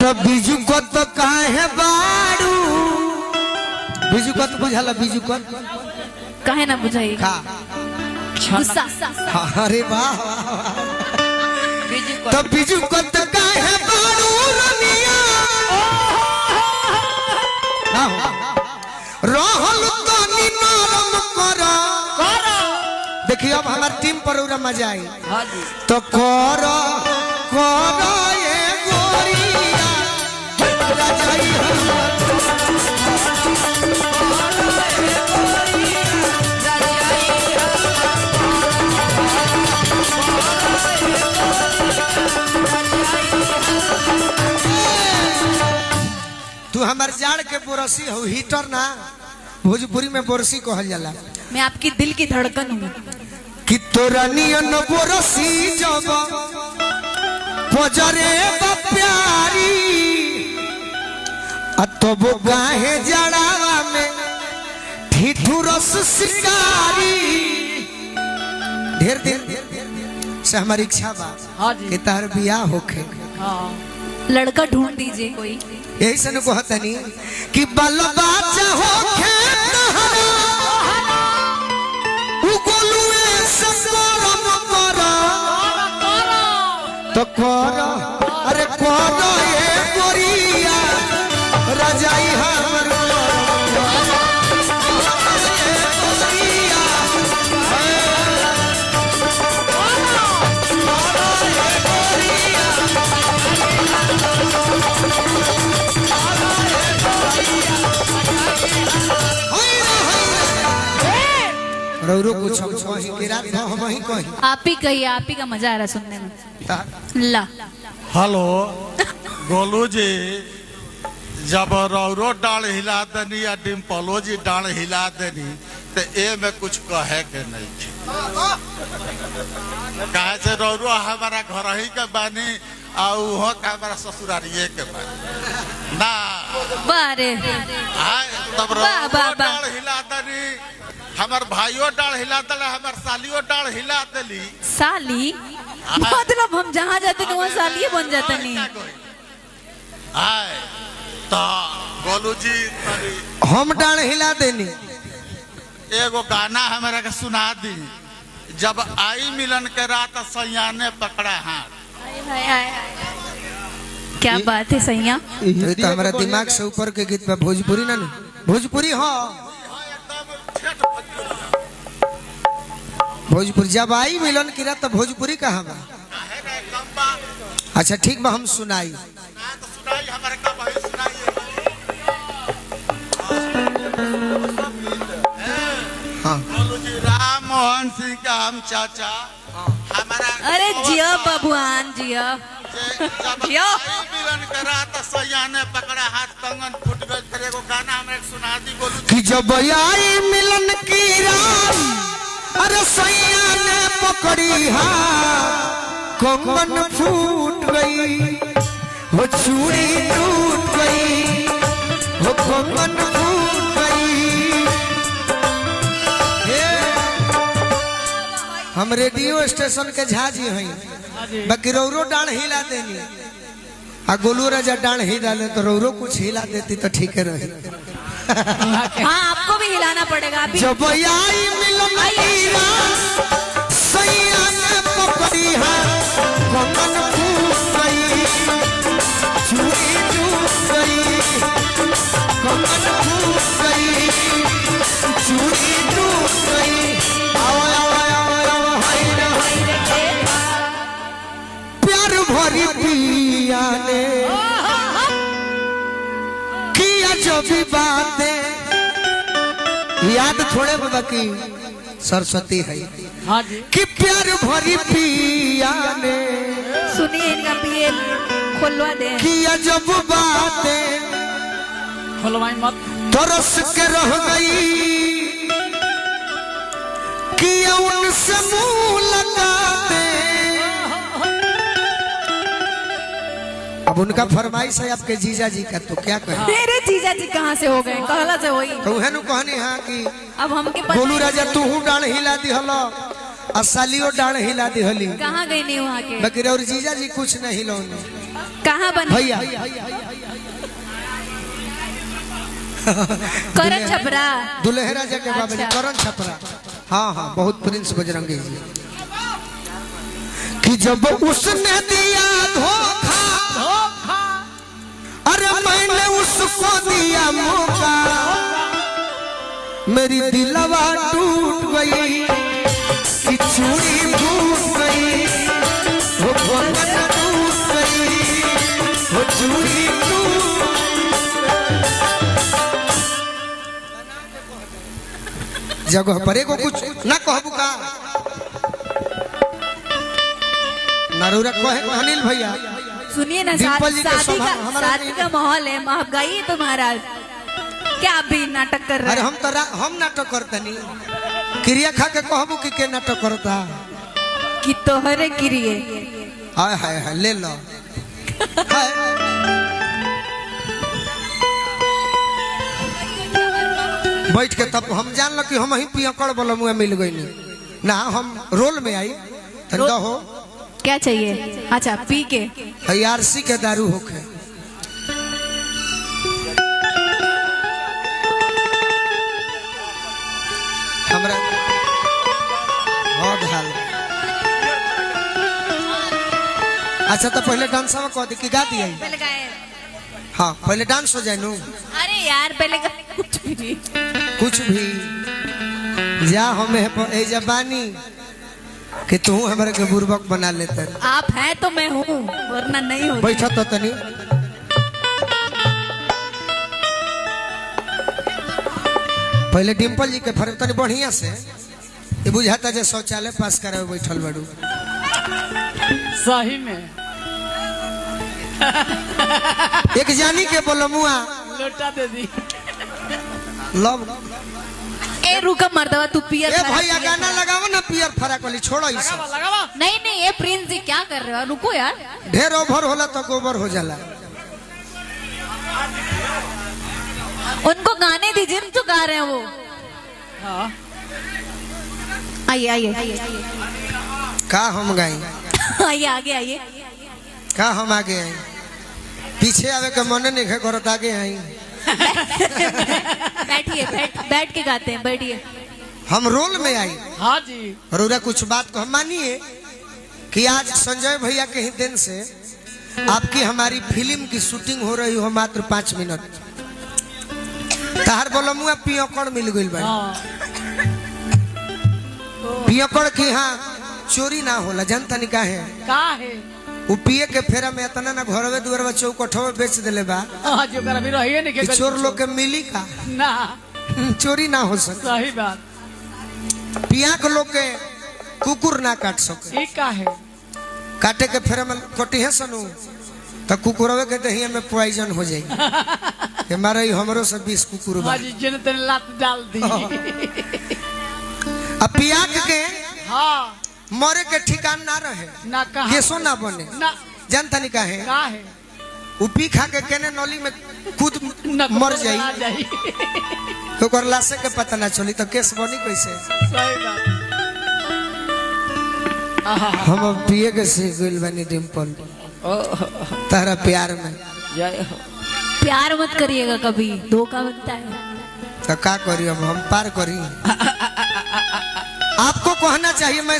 बीजू को तो काहे बाड़ू बीजू को तो बुझाला बीजू को काहे ना बुझाई का गुस्सा। अरे वाह तो बीजू को तो काहे बाड़ू रनिया रहल तो निनरम करा देखिए अब हमार टीम पर पूरा मजा आई तो करो करो ये गोरिया राजाई तू हमार जाड़ के बोरसी हो हीटर ना भोजपुरी में बोरसी कहल जाला। मैं आपकी दिल की धड़कन हूँ कि तोरा नियन बोरसी जब पजरे प्यारी तब गाहे जड़ावा में ठिठुरस शिकारी ढेर दिन से हमारी इच्छा बा कि तार बियाह होखे लड़का ढूंढ दीजिए कोई यही से न कहतनी कि बाल बच्चा होखे तो करो अरे करो ये गोरिया राजाई हमर रौरो कुछ कही के रात हम ही कही आप ही कहिए, आप ही का मजा आ रहा सुनने में। ला हेलो गोलू जी जब रौरो डाल हिला देनी या डिम्पलो जी डाल हिला देनी तो ए में कुछ कहे के नहीं कहे से रौरो हमारा घर ही के बानी और का हमारा ससुरारिये के बानी ना बारे तब रौरो डाल हिला देनी हमार भाइयों डाल हिला दले हमार सालियों डाल हिला दली साली मतलब हम जहाँ जाते तो वहाँ साली बन जाते नहीं आए तो गोलू जी हम डाल हिला देनी एगो गाना हमारा के सुना दी जब आई मिलन के रात सैया ने पकड़ा हाथ क्या बात है सैया तो हमारा दिमाग से ऊपर के गीत में भोजपुरी ना भोजपुरी हो भोजपुरी जब आई मिलन की रात तो भोजपुरी कहाँ बा अच्छा ठीक बा हम सुनाई हाँ राम मोहन सिंह का हम चाचा हमारा अरे जिया बबुआन जिया जिया मिलन के रात सैया ने पकड़ा हाथ कंगन फूट गए फिर एगो गाना हमें सुना दी गोलू कि जब आई मिलन की रात अरे सैया ने पकड़ी हाथ कंगन फूट गई वो चूड़ी टूट गई वो कंगन फूट गई हम रेडियो स्टेशन के झाजी हैं बाकी रौरो डांड हिला देनी आ गोलू राजा डांड हिला ले तो रौरो कुछ हिला देती तो ठीक है रहे हाँ आपको भी हिलाना पड़ेगा अभी जब आई मिलन की रात सैया ने पकड़ी है कंगन फूट गई चूड़ी टूट गई कंगन फूट गई चूड़ी टूट गई प्यार भरी पिया ने किया जो भी बातें याद थोड़े बाकी सरस्वती है कि प्यार भरी पिया ने सुनिए इनका पीएल खोलवा दे किया जब बातें खोलवाई मत तरस के रह गई किया उनसे मुंह लगाते अब उनका फरमाइश है आपके जीजा जी का तो क्या कहें मेरे जीजा जी कहाँ से हो गए कहला से वही तो है नु कहनी हाँ कि अब हमके गोलू राजा तू डांड हिला दी हलो और सालियो डांड हिला दी हली कहाँ गई नहीं वहाँ के बाकी और जीजा जी कुछ नहीं हिलौनी कहाँ बने? भैया करण छपरा। दुल्हेरा जाके बाबा जी, अच्छा। करण छपरा। हाँ हाँ, बहुत प्रिंस बजरंगी जी। कि जब उसने दिया धोखा, अरे मैंने उसको दिया मौका, मेरी दिलवा टूट गई कि चूड़ी टूट गई, वो घोंघट टूट गई, वो चूड़ी जगह पर एगो कुछ ना कहबू का नरूरा कहे अनिल भैया। सुनिए ना, डिम्पल जी के शादी स्वभाव का हमारा शादी का माहौल है, आप गाइए तो महाराज। क्या आप भी नाटक कर रहे अरे हैं? हम नाटक करते नहीं, क्रिया खा के कहबू कि के नाटक करता। कि तोहरे किरिए हाय हाय हाय, ले लो हाय। बैठ के तब हम जान लो कि हम ही पियकड़ बोलो मुँह मिल गई नहीं ना, हम रोल में आई ठंडा हो। क्या चाहिए? अच्छा, पी के हयारसी के दारू होके हमरा बहुत हाल। अच्छा तो पहले डांस में कह दी कि गा दिया। पहले गाए। हाँ पहले डांस हो जाए नू। अरे यार पहले कुछ भी नहीं। कुछ भी जा हमें ए जबानी कि तू हमारे के बुर्बक बना लेते। आप हैं तो मैं हूँ, वरना नहीं हूँ। बैठा तो तनी पहले डिम्पल जी के फर्क तनी बढ़िया से ये बुझाता जे शौचालय पास करे बैठल बड़ू। सही में एक जानी के बोलमुआ लोटा दे दी। लव ए रुका मर्दवा, तू पियर ए फराक भैया पियर गाना लगाओ ना, पियर फराक वाली छोड़ो इसे। लगावा नहीं नहीं, ये प्रिंस जी क्या कर रहे हो? रुको यार। ढेर ओवर होला तो गोबर हो जाला। उनको गाने दीजिए, तो गा रहे हैं वो। हाँ आइए आइए का हम गाई, आइए आगे आइए। का हम आगे आई, पीछे आवे के मन नहीं करत, आगे आई। बैठिए, बैठ के गाते हैं, बैठिए। हम रोल में आई। हाँ जी। और उरा कुछ बात को हम मानिए कि आज संजय भैया के ही दिन से आपकी हमारी फिल्म की शूटिंग हो रही हो मात्र 5 मिनट। तार बोलो मुआ पियकड़ मिल गई बा। हाँ पियकड़ की हाँ चोरी ना होला, जनता नहीं का है का है। वो पिए के फेरा में इतना ना घरवे दुआरवा चौकठो में बेच देले बा हाँ जो कर अभी रहिए नहीं कि के चोर लोग के मिली का ना। चोरी ना हो सके। सही बात। पिया के लोग के कुकुर ना काट सके। ये का है। काटे के फेरा में कटी है सनू तो कुकुरवे के दहिया में पॉइजन हो जाई। हमारा ही हमरो से 20 कुकुर बा। हाँ जी, जिन तेने लात डाल दी। अब पिया के हाँ मरे के ठिकान ना रहे, ना कहा केसो ना बने, ना जनता नहीं का है। का है। वो पी खा के केने नली में कूद ना मर तो जाई बना जाई। तो कर लाशे के पता ना चली तो केस बनी कैसे। सही बात। आहा, हम अब पिए के सीख गइल बनी डिम्पल तारा प्यार में। जय हो। प्यार मत करिएगा कभी, धोखा बनता है। तो का करी हम पार करी। आपको कहना चाहिए मैं